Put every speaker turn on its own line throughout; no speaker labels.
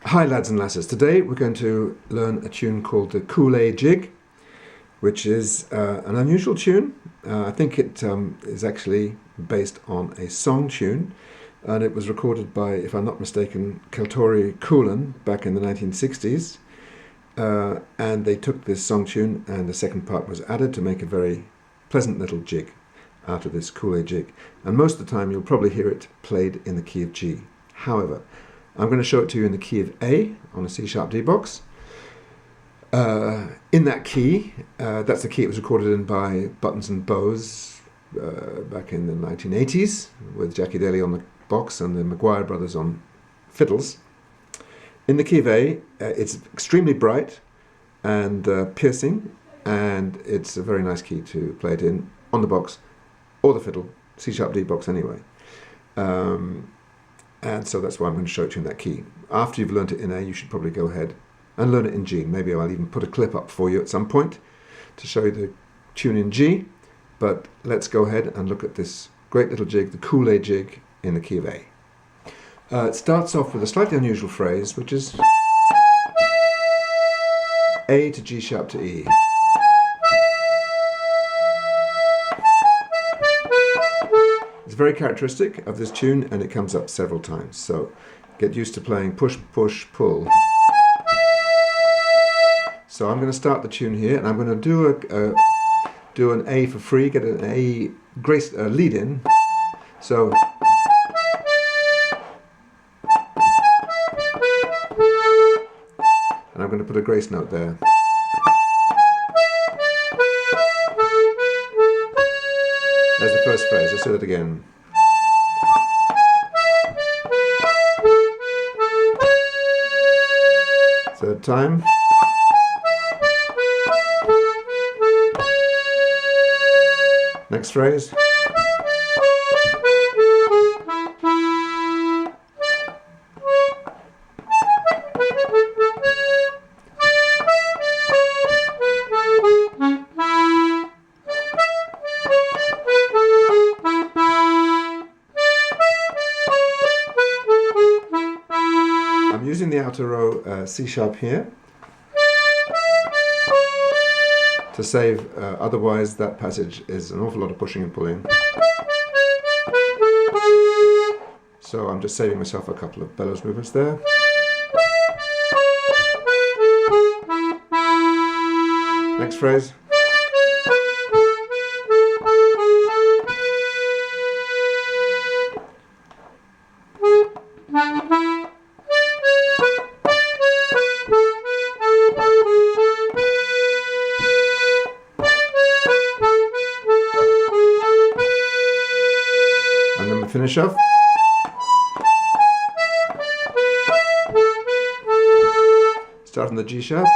Hi lads and lasses, today we're going to learn a tune called the Kool-Aid Jig, which is an unusual tune. I think it is actually based on a song tune, and it was recorded by, if I'm not mistaken, Kaltori Coolen back in the 1960s. And they took this song tune and the second part was added to make a very pleasant little jig out of this Kool-Aid Jig. And most of the time you'll probably hear it played in the key of G. However, I'm going to show it to you in the key of A on a C-sharp D box. In that key, that's the key it was recorded in by Buttons and Bows back in the 1980s with Jackie Daly on the box and the Maguire brothers on fiddles. In the key of A, it's extremely bright and piercing, and it's a very nice key to play it in on the box or the fiddle, C-sharp D box anyway. And so that's why I'm going to show it to you in that key. After you've learnt it in A, you should probably go ahead and learn it in G. Maybe I'll even put a clip up for you at some point to show you the tune in G. But let's go ahead and look at this great little jig, the Kool-Aid Jig, in the key of A. It starts off with a slightly unusual phrase, which is A to G sharp to E. It's very characteristic of this tune, and it comes up several times. So get used to playing push, push, pull. So I'm going to start the tune here, and I'm going to do an A for free, get an A grace lead in. So and I'm going to put a grace note there. There's the first phrase. Let's do that again. Third time. Next phrase. I'm using the outer row C sharp here to save, otherwise that passage is an awful lot of pushing and pulling. So I'm just saving myself a couple of bellows movements there. Next phrase. And then we finish off. Start on the G sharp.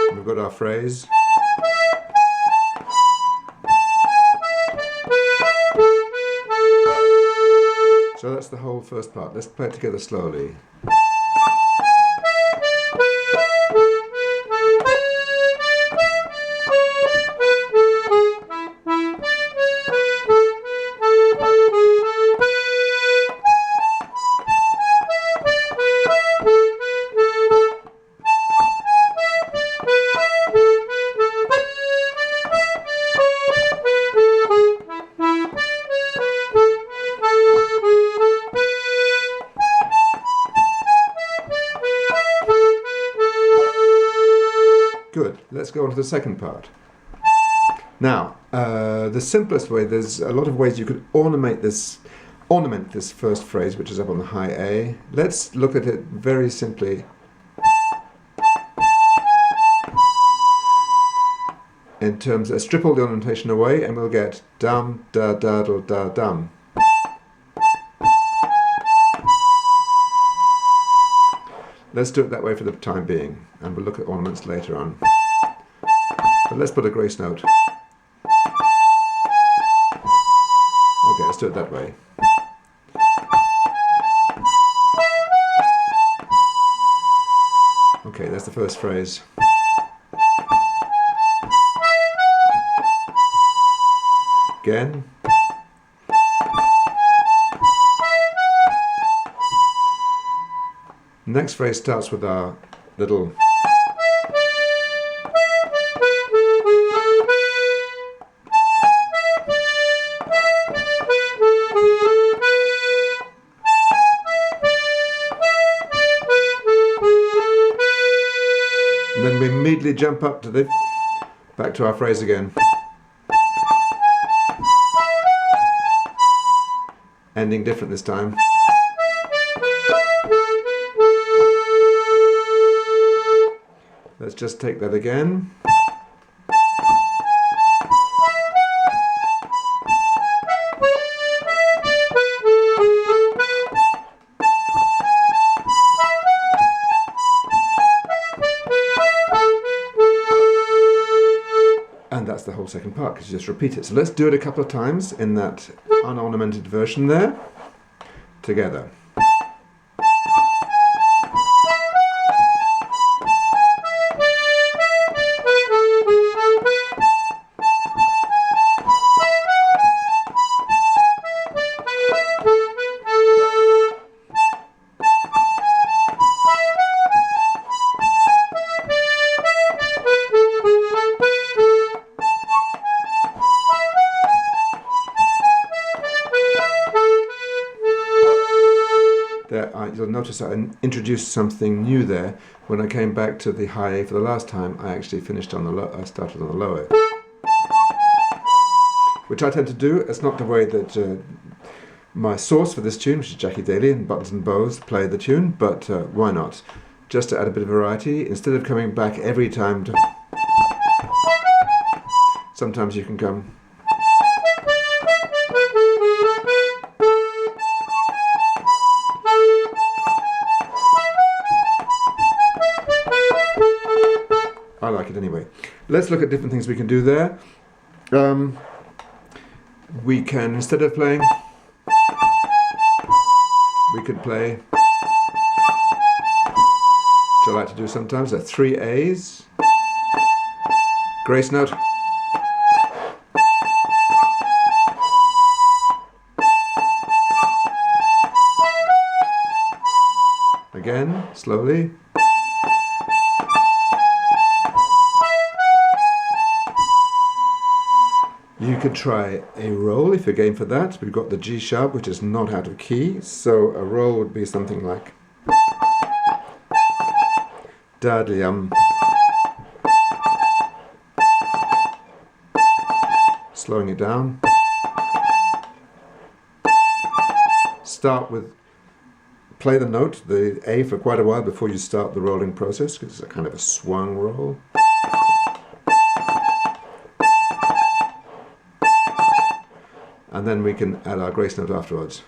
And we've got our phrase. So that's the whole first part. Let's play it together slowly. Good. Let's go on to the second part. Now, the simplest way, there's a lot of ways you could ornament this first phrase, which is up on the high A. Let's look at it very simply in terms of strip all the ornamentation away, and we'll get dum, da, da, da, da, dum. Let's do it that way for the time being, and we'll look at ornaments later on. But let's put a grace note. Okay, let's do it that way. Okay, that's the first phrase. Again. Next phrase starts with our little and then we immediately jump up to the back to our phrase again. Ending different this time. Let's just take that again. And that's the whole second part because you just repeat it. So let's do it a couple of times in that unornamented version there, together. You'll notice I introduced something new there. When I came back to the high A for the last time, I actually finished on the low. I started on the low A, which I tend to do. It's not the way that my source for this tune, which is Jackie Daly and Buttons and Bows, play the tune. But why not? Just to add a bit of variety, instead of coming back every time to, sometimes you can come. I like it anyway. Let's look at different things we can do there. We can, instead of playing, we could play, which I like to do sometimes, there are 3 A's, grace note, again, slowly. You could try a roll if you're game for that. We've got the G sharp, which is not out of key, so a roll would be something like da-de-yum, slowing it down. Start with, play the note, the A, for quite a while before you start the rolling process, because it's a kind of a swung roll. And then we can add our grace note afterwards.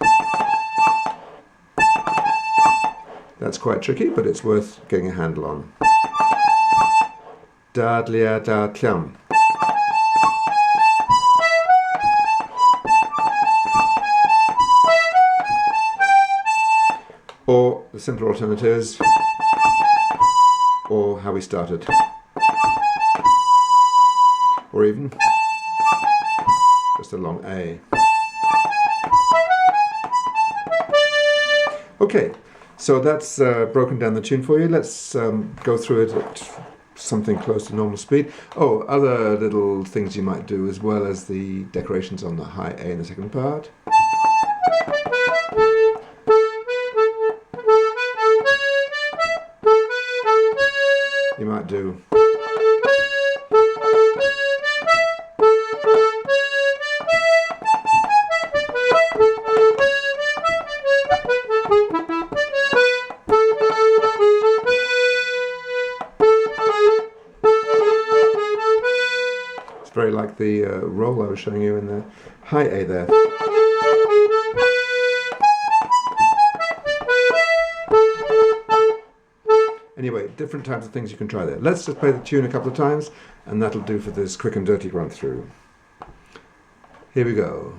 That's quite tricky, but it's worth getting a handle on. Da dlia da tliam. Or the simpler alternatives, or how we started. Or even just a long A. Okay, so that's broken down the tune for you. Let's go through it at something close to normal speed. Oh, other little things you might do as well as the decorations on the high A in the second part. You might do very like the roll I was showing you in the high A there. Anyway, different types of things you can try there. Let's just play the tune a couple of times, and that'll do for this quick and dirty run through. Here we go.